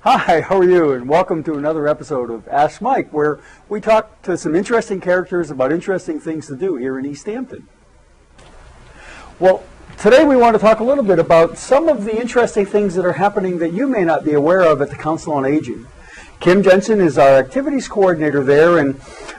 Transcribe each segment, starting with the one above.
Hi, how are you? And welcome to another episode of Ask Mike, where we talk to some interesting characters about interesting things to do here in East Hampton. Well, today we want to talk a little bit about some of the interesting things that are happening that you may not be aware of at the Council on Aging. Kim Jensen is our activities coordinator there, and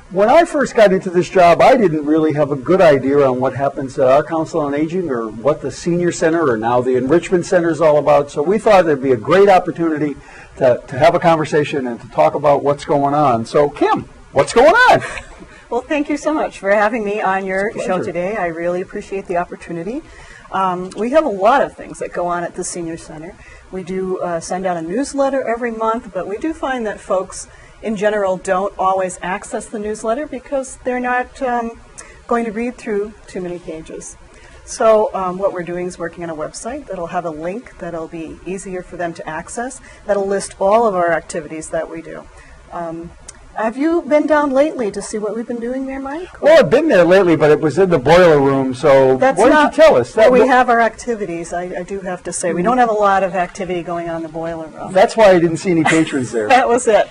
when I first got into this job, I didn't really have a good idea on what happens at our Council on Aging or what the Senior Center or now the Enrichment Center is all about. So we thought it'd be a great opportunity to have a conversation and to talk about what's going on. So Kim, what's going on? Well, thank you so much for having me on your It's a show pleasure. today. I really appreciate the opportunity. We have a lot of things that go on at the Senior Center. We do send out a newsletter every month, but we do find that folks in general don't always access the newsletter because they're not going to read through too many pages. So what we're doing is working on a website that'll have a link that'll be easier for them to access, that'll list all of our activities that we do. Have you been down lately to see what we've been doing there, Mike? Well, I've been there lately, but it was in the boiler room, so why don't you tell us? Well, we have our activities, I do have to say. We don't have a lot of activity going on in the boiler room. That's why I didn't see any patrons there. That was it,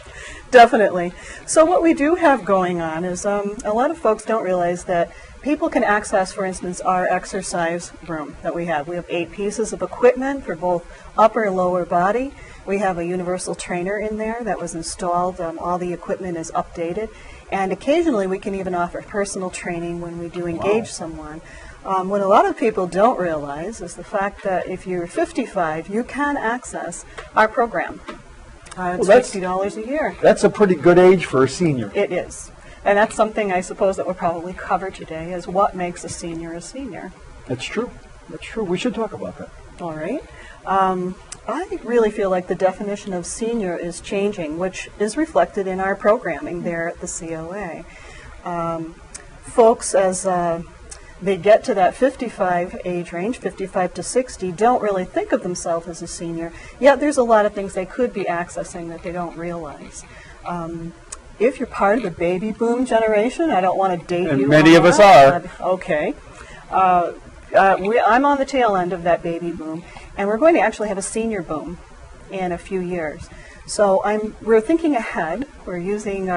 definitely. So what we do have going on is a lot of folks don't realize that people can access, for instance, our exercise room that we have. We have 8 pieces of equipment for both upper and lower body. We have a universal trainer in there that was installed. All the equipment is updated. And occasionally we can even offer personal training when we do engage someone. What a lot of people don't realize is the fact that if you're 55, you can access our program. It's $60 a year. That's a pretty good age for a senior. It is. And that's something I suppose that we'll probably cover today, is what makes a senior a senior. That's true. That's true. We should talk about that. All right. I really feel like the definition of senior is changing, which is reflected in our programming there at the COA. Folks, as they get to that 55 age range, 55 to 60, don't really think of themselves as a senior, yet there's a lot of things they could be accessing that they don't realize. If you're part of the baby boom generation, I don't want to date you. And many on of us that, are. Okay. I'm on the tail end of that baby boom, and we're going to actually have a senior boom in a few years. So we're thinking ahead. We're using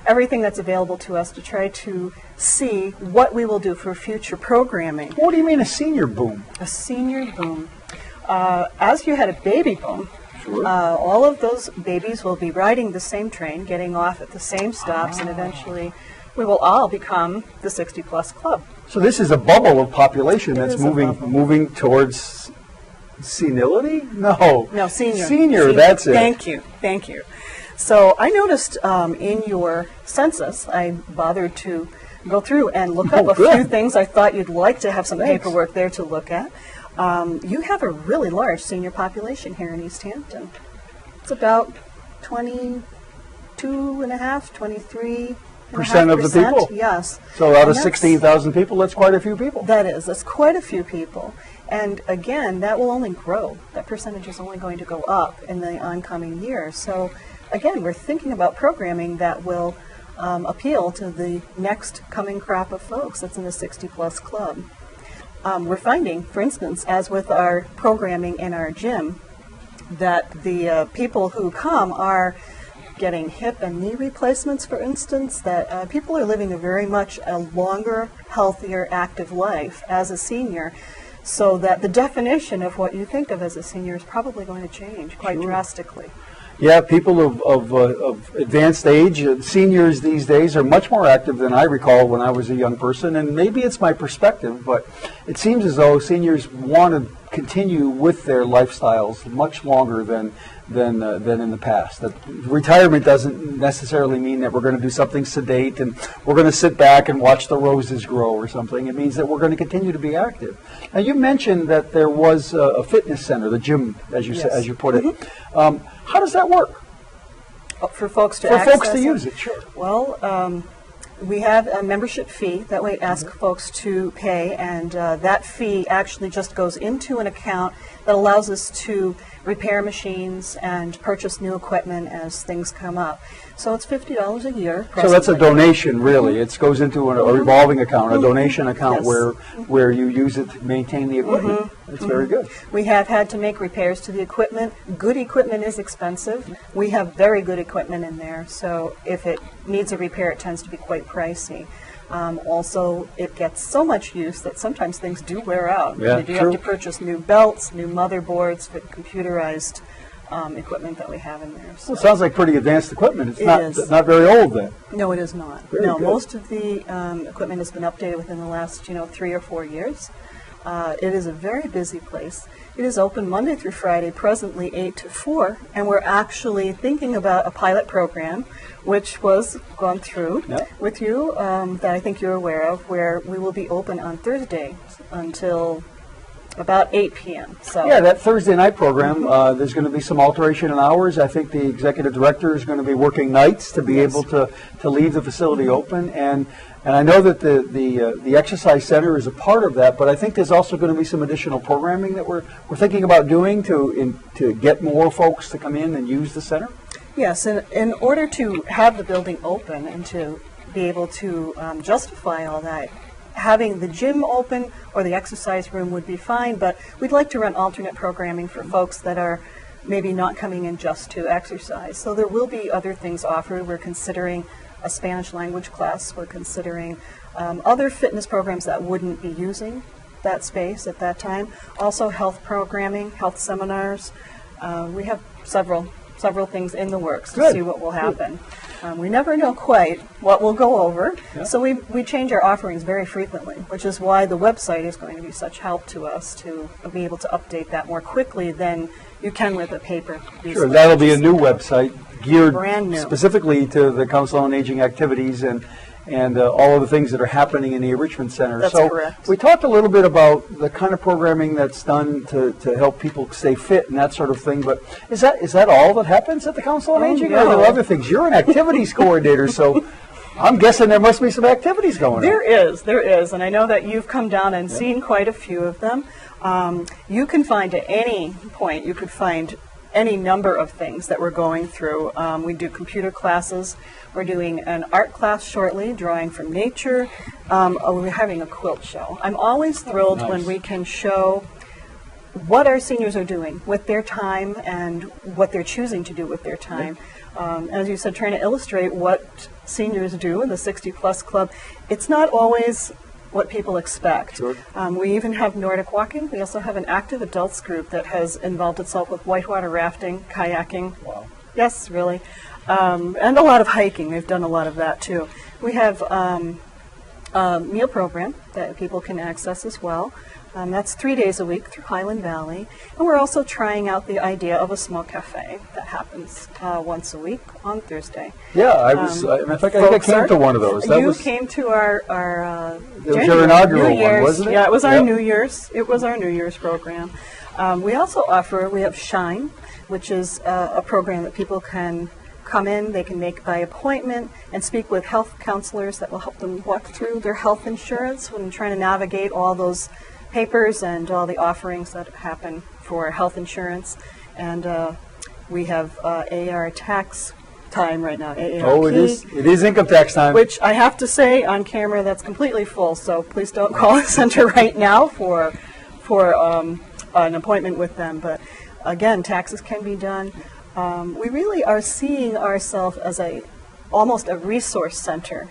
everything that's available to us to try to see what we will do for future programming. What do you mean a senior boom? A senior boom. As you had a baby boom, Sure. all of those babies will be riding the same train, getting off at the same stops, and eventually we will all become the 60-plus club. So this is a bubble of population that's is a bubble. moving towards senility? No. No, senior. Senior, that's it. Thank you. So I noticed in your census, I bothered to go through and look up a good. few things I thought you'd like to have some Thanks. paperwork there to look at. You have a really large senior population here in East Hampton. It's about 23.5% Percent of the people? Yes. So out And of that's- 16,000 people, that's quite a few people. That's quite a few people. And again, that will only grow. That percentage is only going to go up in the oncoming years. So again, we're thinking about programming that will appeal to the next coming crop of folks that's in the 60-plus club. We're finding, for instance, as with our programming in our gym, that the people who come are getting hip and knee replacements, for instance, that people are living a very much a longer, healthier, active life as a senior, so that the definition of what you think of as a senior is probably going to change quite drastically. Yeah, people of advanced age, seniors these days are much more active than I recall when I was a young person, and maybe it's my perspective, but it seems as though seniors want to continue with their lifestyles much longer than in the past. That retirement doesn't necessarily mean that we're going to do something sedate and we're going to sit back and watch the roses grow or something. It means that we're going to continue to be active. Now, you mentioned that there was a fitness center, the gym, as you Yes. as you put it. How does that work? For folks to For access folks to it? use it, sure. Well, We have a membership fee that we ask folks to pay, and that fee actually just goes into an account that allows us to repair machines and purchase new equipment as things come up. So it's $50 a year. So that's a presently. donation, really. It goes into a revolving account, a donation account Yes. where you use it to maintain the equipment. That's very good. We have had to make repairs to the equipment. Good equipment is expensive. We have very good equipment in there, so if it needs a repair, it tends to be quite pricey. Also, it gets so much use that sometimes things do wear out. Yeah, You do true. have to purchase new belts, new motherboards for the computerized equipment that we have in there. So. Well, it sounds like pretty advanced equipment. It's It not is. not very old then. No, it is not. Very No, good. most of the equipment has been updated within the last, 3 or 4 years. It is a very busy place. It is open Monday through Friday, presently 8 to 4, and we're actually thinking about a pilot program, which was gone through Yeah. with you, that I think you're aware of, where we will be open on Thursday until about 8 p.m. So Yeah, that Thursday night program, there's going to be some alteration in hours. I think the executive director is going to be working nights to be Yes. able to leave the facility open. And I know that the exercise center is a part of that, but I think there's also going to be some additional programming that we're thinking about doing to get more folks to come in and use the center. Yes, in order to have the building open and to be able to justify all that, having the gym open or the exercise room would be fine, but we'd like to run alternate programming for folks that are maybe not coming in just to exercise. So there will be other things offered. We're considering a Spanish language class. We're considering other fitness programs that wouldn't be using that space at that time. Also health programming, health seminars. We have several things in the works to Good. see what will happen. We never know quite what we'll go over, Yeah. so we change our offerings very frequently, which is why the website is going to be such help to us to be able to update that more quickly than you can with a paper. Sure, that'll be a new website geared Brand new. specifically to the Council on Aging activities and all of the things that are happening in the Enrichment Center. That's so correct. We talked a little bit about the kind of programming that's done to help people stay fit and that sort of thing, but is that all that happens at the Council on Oh, Aging? Or are no. there other things? You're an activities coordinator, so I'm guessing there must be some activities going on. There is, and I know that you've come down and seen quite a few of them. You can find at any point, you could find any number of things that we're going through. We do computer classes. We're doing an art class shortly, drawing from nature. We're having a quilt show. I'm always thrilled when Nice. we can show what our seniors are doing with their time and what they're choosing to do with their time. As you said, trying to illustrate what seniors do in the 60 Plus Club. It's not always what people expect. Sure. We even have Nordic walking. We also have an active adults group that has involved itself with whitewater rafting, kayaking. Wow. Yes, really. And a lot of hiking. We've done a lot of that too. We have a meal program that people can access as well. That's 3 days a week through Highland Valley. And we're also trying out the idea of a small cafe that happens once a week on Thursday. Yeah, I was. In fact, I think I came to one of those. You came to our That was your January inaugural New one, Year's. wasn't it? Yeah, it was our Yep. New Year's. It was our New Year's program. We also we have Shine, which is a program that people can come in, they can make by appointment and speak with health counselors that will help them walk through their health insurance when trying to navigate all those papers and all the offerings that happen for health insurance. And we have AR tax time right now, AARP. Oh, it is income tax time. Which I have to say on camera, that's completely full. So please don't call the center right now for an appointment with them. But again, taxes can be done. We really are seeing ourselves as almost a resource center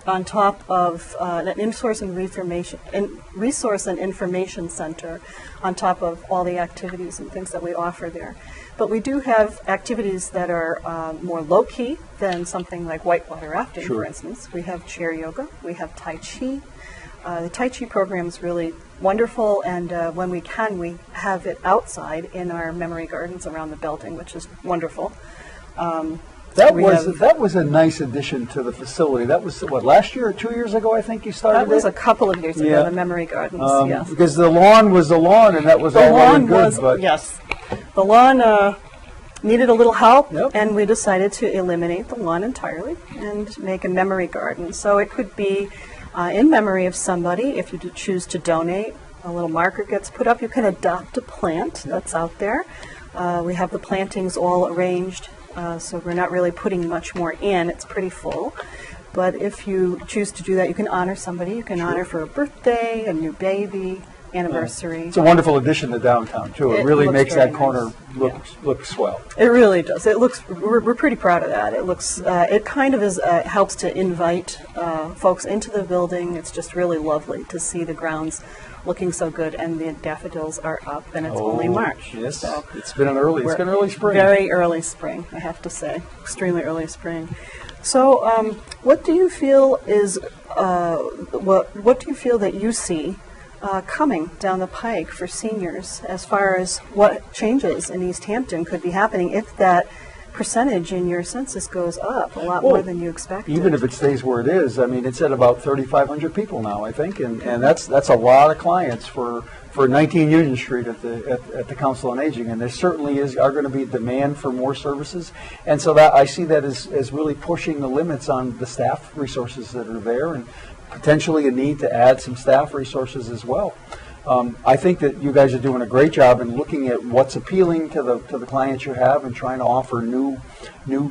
on top of an resource and information center on top of all the activities and things that we offer there. But we do have activities that are more low-key than something like whitewater rafting, Sure. for instance. We have chair yoga. We have Tai Chi. The Tai Chi program is really wonderful, and when we can, we have it outside in our memory gardens around the building, which is wonderful. That we was a nice addition to the facility. That was what, last year or 2 years ago? I think you started. That was it? a couple of years ago, Yeah. the memory gardens, yes. Because the lawn was the lawn, and that was The all well lawn and good. was, but yes. The lawn needed a little help, Yep. and we decided to eliminate the lawn entirely and make a memory garden. So it could be in memory of somebody. If you choose to donate, a little marker gets put up. You can adopt a plant that's out there. We have the plantings all arranged, so we're not really putting much more in. It's pretty full. But if you choose to do that, you can honor somebody. You can honor for a birthday, a new baby, anniversary. It's a wonderful addition to downtown, too. It really looks makes very that corner nice. look swell. It really does. It looks. We're pretty proud of that. It looks. It kind of is helps to invite folks into the building. It's just really lovely to see the grounds looking so good, and the daffodils are up, and it's only March. Yes, So it's been early spring. very early spring, I have to say, extremely early spring. So, what do you feel is what do you feel that you see coming down the pike for seniors as far as what changes in East Hampton could be happening if that percentage in your census goes up a lot more than you expected? Even if it stays where it is, I mean, it's at about 3,500 people now, I think, and that's a lot of clients for 19 Union Street at the Council on Aging, and there certainly are going to be demand for more services, and so that I see that as really pushing the limits on the staff resources that are there, and potentially a need to add some staff resources as well. I think that you guys are doing a great job in looking at what's appealing to the clients you have and trying to offer new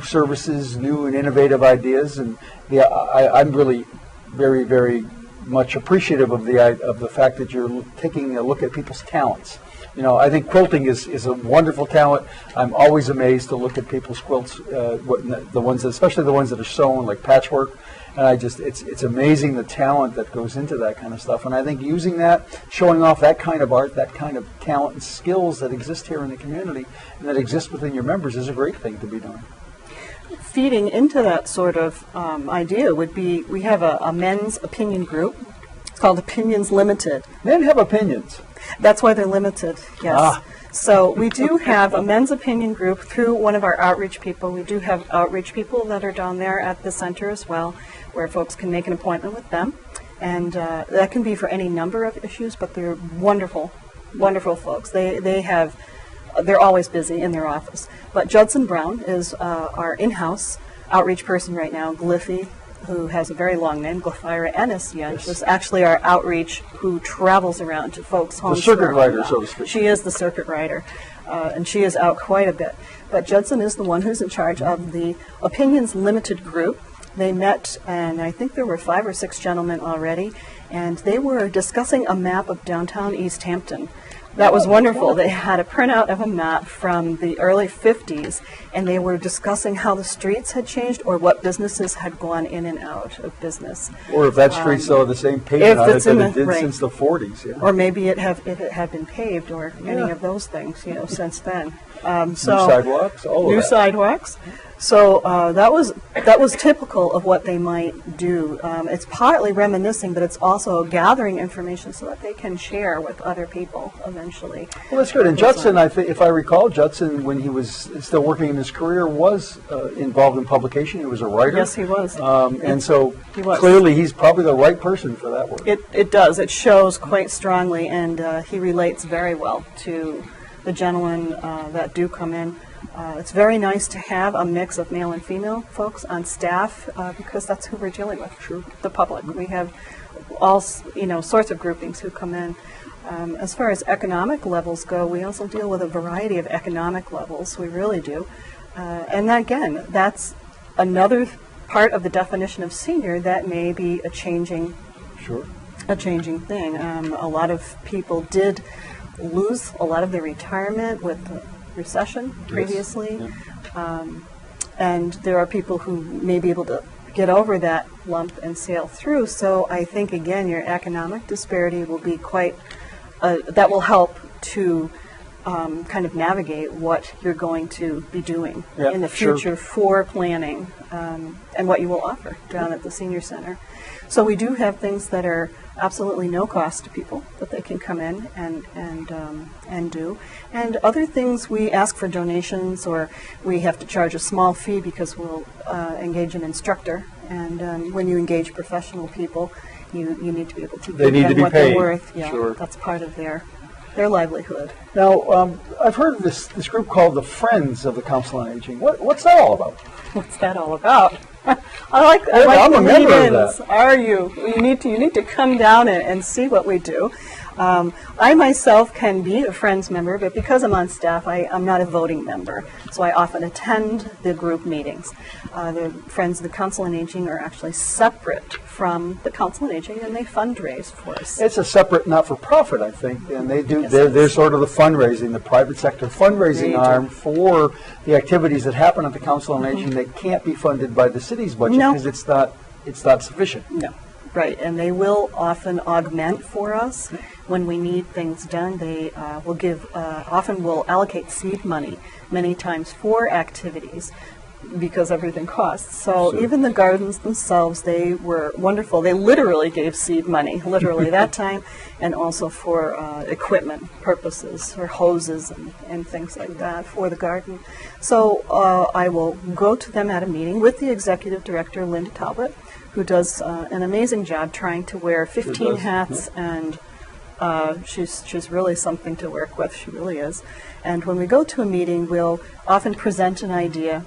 services, new and innovative ideas. And I'm really very, very much appreciative of the fact that you're taking a look at people's talents. You know, I think quilting is a wonderful talent. I'm always amazed to look at people's quilts, especially the ones that are sewn, like patchwork. And it's amazing the talent that goes into that kind of stuff. And I think using that, showing off that kind of art, that kind of talent and skills that exist here in the community and that exist within your members is a great thing to be doing. Feeding into that sort of idea would be, we have a men's opinion group. It's called Opinions Limited. Men have opinions. That's why they're limited, yes. So we do have a men's opinion group through one of our outreach people. We do have outreach people that are down there at the center as well, where folks can make an appointment with them. And that can be for any number of issues, but they're wonderful, wonderful folks. They're always busy in their office. But Judson Brown is our in-house outreach person right now. Gliffy, who has a very long name, Glafira Ennis, is actually our outreach who travels around to folks' homes. The circuit rider, so to speak. She is the circuit rider, and she is out quite a bit. But Judson is the one who's in charge of the Opinions Limited group. They met, and I think there were 5 or 6 gentlemen already, and they were discussing a map of downtown East Hampton. That was wonderful. They had a printout of a map from the early 50s, and they were discussing how the streets had changed or what businesses had gone in and out of business. Or if that street still had the same pavement on it that it did right. since the 40s. Yeah. Or maybe if it had been paved or any of those things, since then. New sidewalks, all of New that. sidewalks. So that was typical of what they might do. It's partly reminiscing, but it's also gathering information so that they can share with other people eventually. Well, that's good. And Judson, I think, if I recall, Judson, when he was still working in his career, was involved in publication. He was a writer. Yes, he was. And so He was. clearly he's probably the right person for that work. It does. It shows quite strongly, and he relates very well to the gentlemen that do come in. It's very nice to have a mix of male and female folks on staff because that's who we're dealing with, the public. We have all sorts of groupings who come in. As far as economic levels go, we also deal with a variety of economic levels. We really do. And again, that's another part of the definition of senior that may be a changing thing. A lot of people did lose a lot of their retirement with the recession previously. Yes. And there are people who may be able to get over that lump and sail through. So I think, again, your economic disparity will be that will help to kind of navigate what you're going to be doing in the future for planning and what you will offer down at the Senior Center. So we do have things that are absolutely no cost to people that they can come in and do. And other things we ask for donations, or we have to charge a small fee because we'll engage an instructor. And when you engage professional people, you need to be able to give them what they're worth. Yeah, that's part of their their livelihood. Now, I've heard of this group called the Friends of the Council on Aging. What's that all about? What's that all about? I like I'm the a member of lead-ins. that. Are you? You need to come down and see what we do. I myself can be a Friends member, but because I'm on staff, I'm not a voting member. So I often attend the group meetings. The Friends of the Council on Aging are actually separate from the Council on Aging, and they fundraise for us. It's a separate not-for-profit, I think, and they do. Yes, They're sort of the fundraising, the private sector fundraising arm for the activities that happen at the Council on Aging that can't be funded by the city's budget No. because it's not sufficient. No, right, and they will often augment for us when we need things done. They often will allocate seed money many times for activities because everything costs. So Sure. even the gardens themselves, they were wonderful. They literally gave seed money, literally that time, and also for equipment purposes, or hoses and things like that for the garden. So I will go to them at a meeting with the executive director, Linda Talbot, who does an amazing job trying to wear 15 hats, and she's really something to work with. She really is. And when we go to a meeting, we'll often present an idea.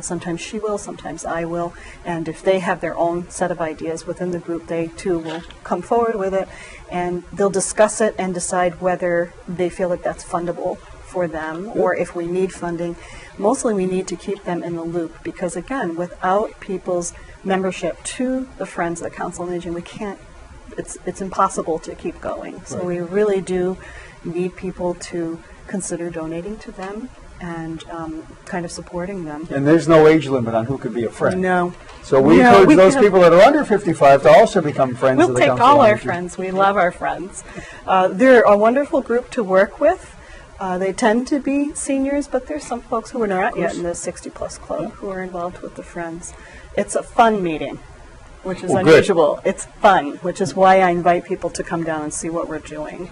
Sometimes she will, sometimes I will. And if they have their own set of ideas within the group, they too will come forward with it. And they'll discuss it and decide whether they feel that that's fundable for them, or if we need funding. Mostly we need to keep them in the loop because, again, without people's membership to the Friends of the Council on Aging, we can't, it's impossible to keep going. So we really do need people to consider donating to them and kind of supporting them. And there's no age limit on who could be a friend. No. So we No, encourage we those have- people that are under 55 to also become friends We'll of the take Council all on our Aging. friends. We love our friends. They're a wonderful group to work with. They tend to be seniors, but there's some folks who are not yet in the 60-plus club who are involved with the Friends. It's a fun meeting, which is Well, good. unusual. It's fun, which is why I invite people to come down and see what we're doing.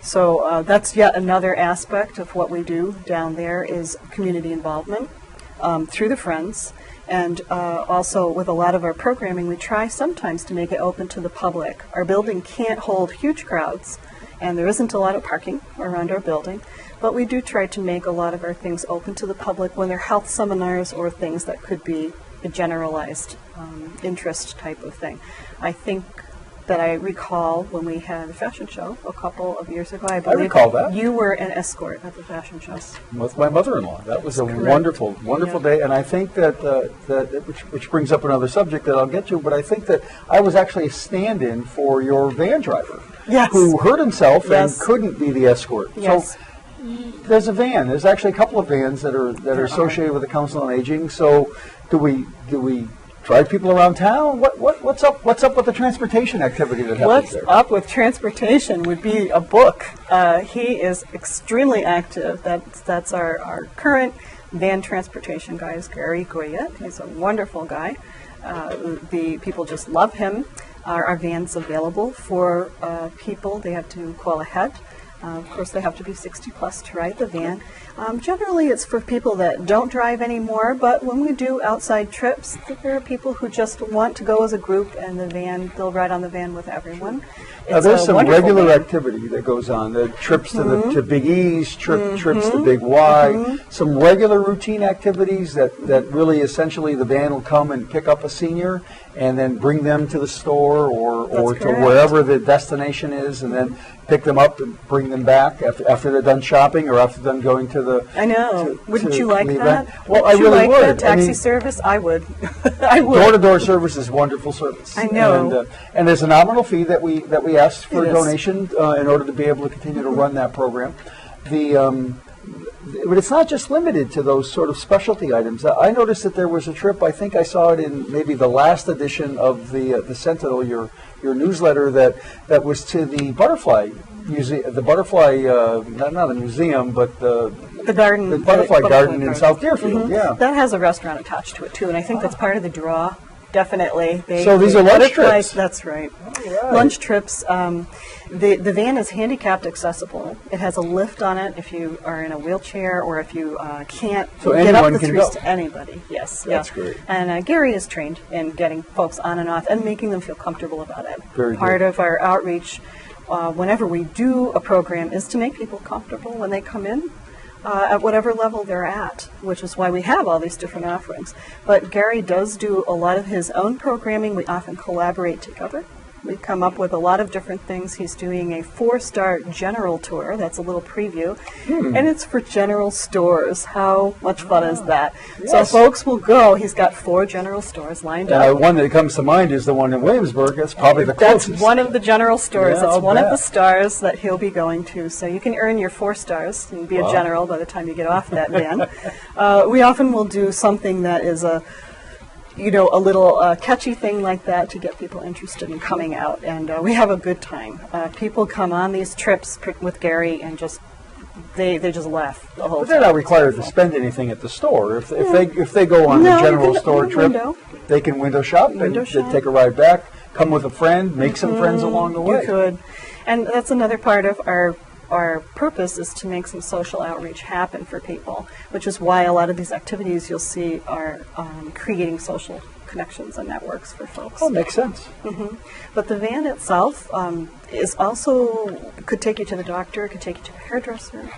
So that's yet another aspect of what we do down there is community involvement through the Friends. And also with a lot of our programming, we try sometimes to make it open to the public. Our building can't hold huge crowds, and there isn't a lot of parking around our building, but we do try to make a lot of our things open to the public when they're health seminars or things that could be a generalized interest type of thing. I think that I recall when we had a fashion show a couple of years ago, I believe recall that. you were an escort at the fashion show. With my mother-in-law. That was a Correct. wonderful Yeah. day, and I think that, which brings up another subject that I'll get to, but I think that I was actually a stand-in for your van driver, Yes. who hurt himself Yes. and couldn't be the escort. Yes. So there's a van. There's actually a couple of vans that are associated with the Council on Aging. So do we drive people around town? What's up with the transportation activity that happens What's there? up with transportation would be a book. He is extremely active. That's our current van transportation guy is Gary Goyette. He's a wonderful guy. The people just love him. Our van's available for people. They have to call ahead. Of course, they have to be 60 plus to ride the van. Generally, it's for people that don't drive anymore, but when we do outside trips, there are people who just want to go as a group, and they'll ride on the van with everyone. Now, It's there's a some wonderful regular van. activity that goes on. The trips to Big E's, trips to Big Y, some regular routine activities that really essentially the van will come and pick up a senior and then bring them to the store or That's to correct. wherever the destination is, and then pick them up and bring them back after they're done shopping or after they're done going to the I know. Wouldn't you like the that? event. Well, Wouldn't I really you like would. that taxi I mean, service? I would. I would. door-to-door service is wonderful service. I know. And there's a nominal fee that we ask for It a is. donation in order to be able to continue to run that program. But it's not just limited to those sort of specialty items. I noticed that there was a trip. I think I saw it in maybe the last edition of the Sentinel, your newsletter, that was to the butterfly museum, the butterfly not a museum, but the garden. the butterfly garden in South Deerfield. Mhm. Yeah. That has a restaurant attached to it too, and I think that's part of the draw. Definitely. So these are lunch butterflies- trips? That's right. right. Lunch trips. The van is handicapped accessible. It has a lift on it if you are in a wheelchair or if you can't So get up anyone the can streets go. to anybody. Yes. That's yeah. great. And Gary is trained in getting folks on and off and making them feel comfortable about it. Very Part good. of our outreach whenever we do a program is to make people comfortable when they come in. At whatever level they're at, which is why we have all these different offerings. But Gary does do a lot of his own programming. We often collaborate together. We come up with a lot of different things. He's doing a 4-star general tour. That's a little preview. And it's for general stores. How much fun is that? Yes. So folks will go. He's got 4 general stores lined up. One that comes to mind is the one in Williamsburg. That's probably the closest. That's one of the general stores. Yeah, That's I'll one of bet. the stars that he'll be going to. So you can earn your 4 stars and be a general by the time you get off that van. We often will do something that is a little catchy thing like that to get people interested in coming out. And we have a good time. People come on these trips with Gary and just they just laugh the whole But time. they're not required to spend anything at the store. If they go on No, the general you can- store you can trip, window. they can window shop Window and shop. take a ride back, come with a friend, make some friends along the way. You could. And that's another part of our purpose is to make some social outreach happen for people, which is why a lot of these activities you'll see are creating social connections and networks for folks. Oh, makes sense. But the van itself is also, could take you to the doctor, could take you to the hairdresser.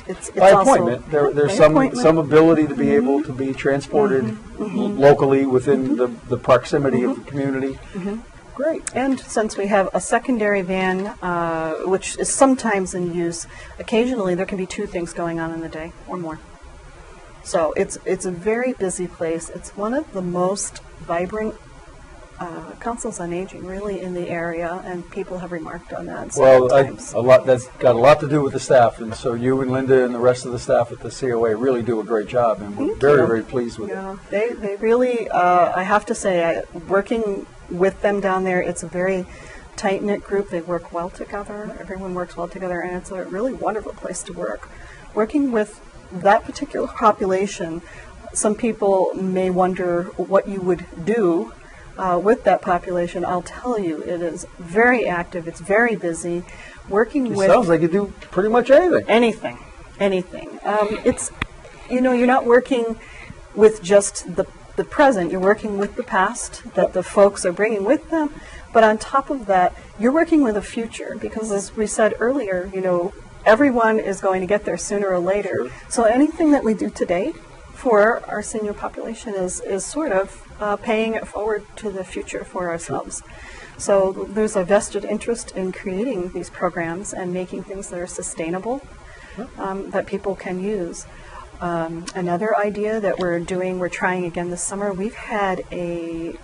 It's By also, appointment, there's by appointment. some ability to be able to be transported locally within the proximity of the community. Great. And since we have a secondary van, which is sometimes in use, occasionally there can be 2 things going on in the day or more. So it's a very busy place. It's one of the most vibrant councils on aging, really, in the area, and people have remarked on that several times. That's got a lot to do with the staff, and so you and Linda and the rest of the staff at the COA really do a great job, and we're very, very pleased with it. Yeah, they really, I have to say, working with them down there, it's a very tight-knit group. They work well together. Everyone works well together, and it's a really wonderful place to work. Working with that particular population, some people may wonder what you would do with that population. I'll tell you, it is very active. It's very busy. Working with Sounds like you do pretty much anything. anything. It's, you're not working with just the present. You're working with the past that the folks are bringing with them. But on top of that, you're working with a future because, as we said earlier, everyone is going to get there sooner or later. Sure. So anything that we do today for our senior population is sort of paying it forward to the future for ourselves. So there's a vested interest in creating these programs and making things that are sustainable, that people can use. Another idea that we're trying again this summer, we've had a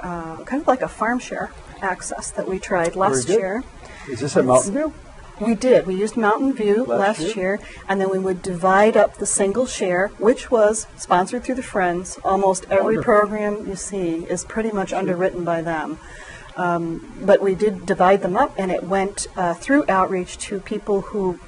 kind of like a farm share access that we tried last Very good. year. Is this at Mountain View? We did. We used Mountain View Last last year, and then we would divide up the single share, which was sponsored through the Friends. Almost every Wonderful. program you see is pretty much underwritten by them. But we did divide them up, and it went through outreach to people who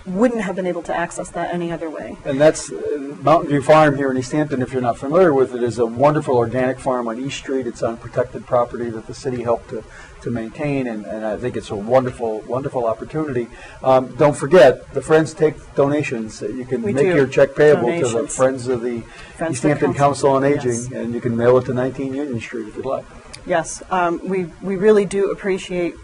wouldn't have been able to access that any other way. And that's Mountain View Farm here in East Hampton. If you're not familiar with it, is a wonderful organic farm on East Street. It's on protected property that the city helped to maintain, and I think it's a wonderful, wonderful opportunity. Don't forget, the Friends take donations. You can We make do. your check payable to the Donations. Friends of the Friends East of the Hampton Council on Aging, Yes. and you can mail it to 19 Union Street if you'd like. Yes, we really do appreciate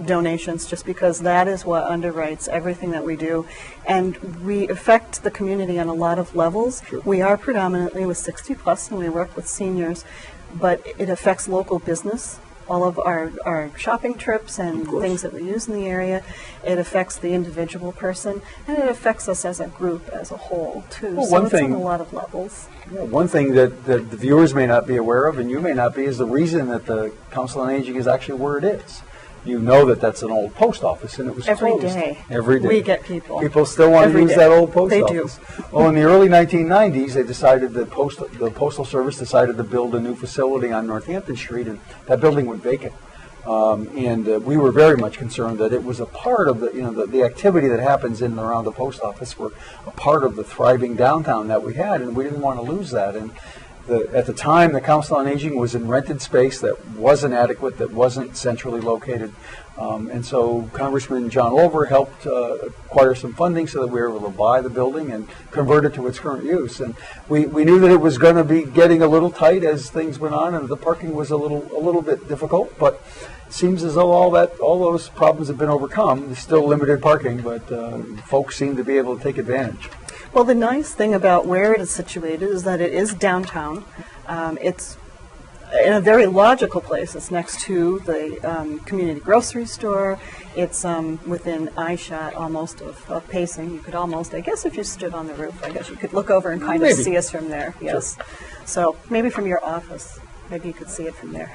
donations just because that is what underwrites everything that we do. And we affect the community on a lot of levels. Sure. We are predominantly with 60 plus and we work with seniors, but it affects local business. All of our shopping trips and Of course. things that we use in the area, it affects the individual person, and it affects us as a group, as a whole, too. Well, so one it's thing- on a lot of levels. Yeah, one thing that the viewers may not be aware of, and you may not be, is the reason that the Council on Aging is actually where it is. You know that that's an old post office, and it was Every closed. day. Every day. We get people. People still want to Every use day. that old post They do. office. Well, in the early 1990s, they decided that the Postal Service decided to build a new facility on Northampton Street, and that building went vacant. We were very much concerned that it was a part of the activity that happens in and around the post office were a part of the thriving downtown that we had, and we didn't want to lose that. And at the time, the Council on Aging was in rented space that wasn't adequate, that wasn't centrally located. And so Congressman John Over helped acquire some funding so that we were able to buy the building and convert it to its current use. And we knew that it was going to be getting a little tight as things went on, and the parking was a little bit difficult. But it seems as though all those problems have been overcome. There's still limited parking, but folks seem to be able to take advantage. Well, the nice thing about where it is situated is that it is downtown. It's in a very logical place. It's next to the community grocery store. It's within eyeshot almost of Payson. You could almost, I guess if you stood on the roof, I guess you could look over and kind of see us from there. Yes. Sure. So maybe from your office, maybe you could see it from there.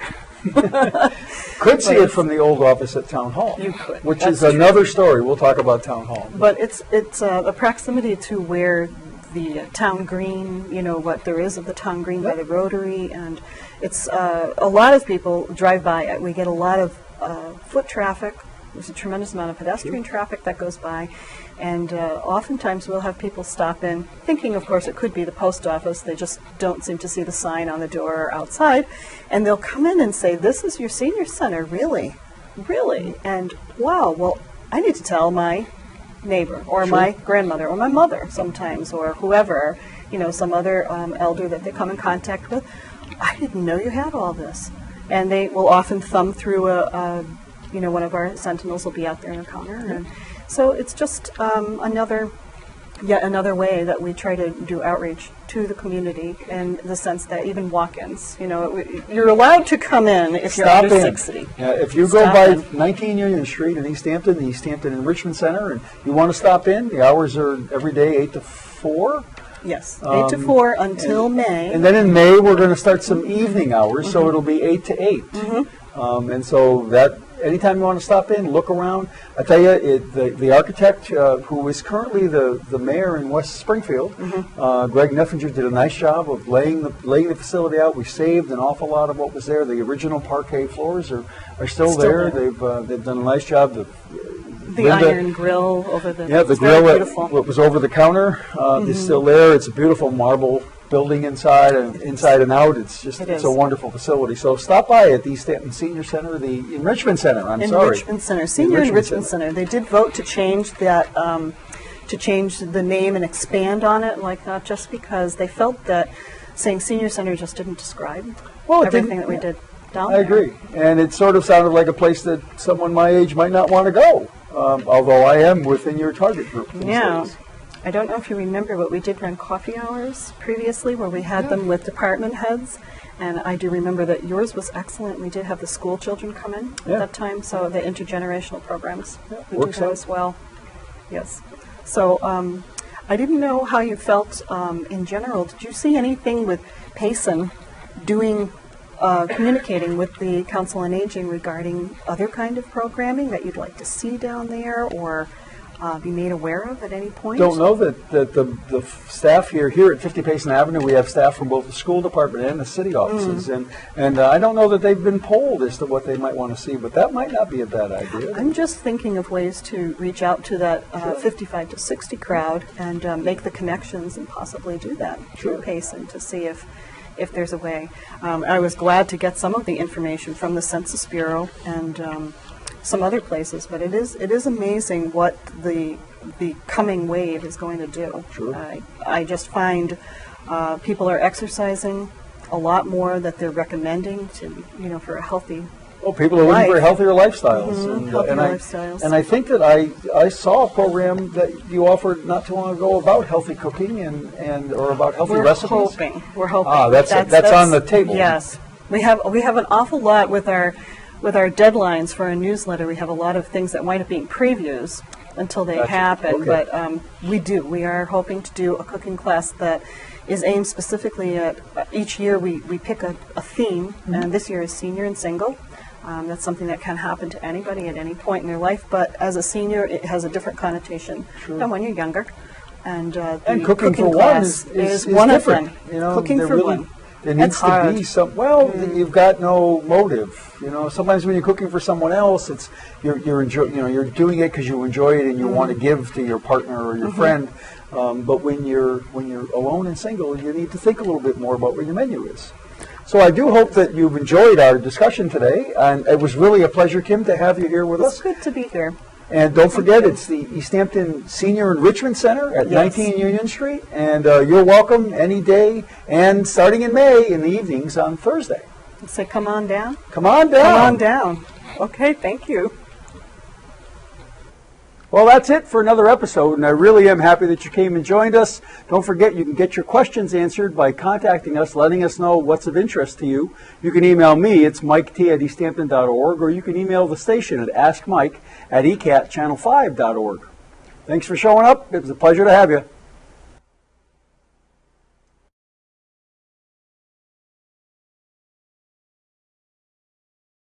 Could see it from the old office at Town Hall. You could. Which is another story. We'll talk about Town Hall. But it's the proximity to where the town green, what there is of the town green by the Rotary, and it's a lot of people drive by it. We get a lot of foot traffic. There's a tremendous amount of pedestrian traffic that goes by, and oftentimes we'll have people stop in, thinking, of course, it could be the post office. They just don't seem to see the sign on the door or outside, and they'll come in and say, "This is your senior center, really? Really?" And wow, well, I need to tell my neighbor or my grandmother or my mother sometimes, or whoever, some other elder that they come in contact with. I didn't know you had all this. And they will often thumb through one of our sentinels will be out there in the counter. And so it's just yet another way that we try to do outreach to the community, in the sense that even walk-ins, you're allowed to come in if you're under 60. Yeah, if you go by 19 Union Street in East Hampton, the East Hampton Enrichment Center, and you want to stop in, the hours are every day 8 to 4. Yes, 8 to 4 until May. And then in May, we're going to start some evening hours, so it'll be 8 to 8. And so that anytime you want to stop in, look around. I tell you, the architect who is currently the mayor in West Springfield, Greg Neffinger, did a nice job of laying the facility out. We saved an awful lot of what was there. The original parquet floors are still there. They've done a nice job. The iron grill over the the grill that was over the counter is still there. It's a beautiful marble building inside and out. It's a wonderful facility. So stop by at the East Hampton Senior Center, the Enrichment Center. Enrichment Center, Senior Enrichment Center. They did vote to change that, to change the name and expand on it, like that, just because they felt that saying Senior Center just didn't describe everything that we did down there. I agree, and it sort of sounded like a place that someone my age might not want to go. Although I am within your target group. Yeah. I don't know if you remember, but we did run coffee hours previously where we had them with department heads. And I do remember that yours was excellent. We did have the school children come in at that time, so the intergenerational programs. We do that as well. Yes. So I didn't know how you felt in general. Did you see anything with Payson doing communicating with the Council on Aging regarding other kind of programming that you'd like to see down there, or be made aware of at any point? Don't know that the staff here at 50 Payson Avenue, we have staff from both the school department and the city offices, and I don't know that they've been polled as to what they might want to see, but that might not be a bad idea. I'm just thinking of ways to reach out to that 55 to 60 crowd and make the connections and possibly do that through Payson to see if there's a way. I was glad to get some of the information from the Census Bureau and some other places, but it is amazing what the coming wave is going to do. Sure. I just find people are exercising a lot more that they're recommending to for a healthy. Oh, people are looking for healthier lifestyles, lifestyles. And I think that I saw a program that you offered not too long ago about healthy cooking and or about healthy recipes. We're hoping. Ah, that's on the table. Yes, we have an awful lot with our deadlines for our newsletter. We have a lot of things that wind up being previews until they happen. Okay. But we are hoping to do a cooking class that is aimed specifically at each year. We pick a theme, and this year is senior and single. That's something that can happen to anybody at any point in their life, but as a senior, it has a different connotation than when you're younger. And cooking for one is one different. of them. Cooking for one. There needs to be some. Well, you've got no motive. Sometimes when you're cooking for someone else, it's you're doing it because you enjoy it and you want to give to your partner or your friend. But when you're alone and single, you need to think a little bit more about what your menu is. So I do hope that you've enjoyed our discussion today, and it was really a pleasure, Kim, to have you here with It's us. good to be here. And don't forget, it's the East Hampton Senior Enrichment Center at Yes. 19 Union Street, and you're welcome any day, and starting in May in the evenings on Thursday. So come on down. Come on down. Come on down. Okay, thank you. Well, that's it for another episode, and I really am happy that you came and joined us. Don't forget, you can get your questions answered by contacting us, letting us know what's of interest to you. You can email me, it's miket@easthampton.org, or you can email the station at askmike@ecatchannel5.org. Thanks for showing up. It was a pleasure to have you.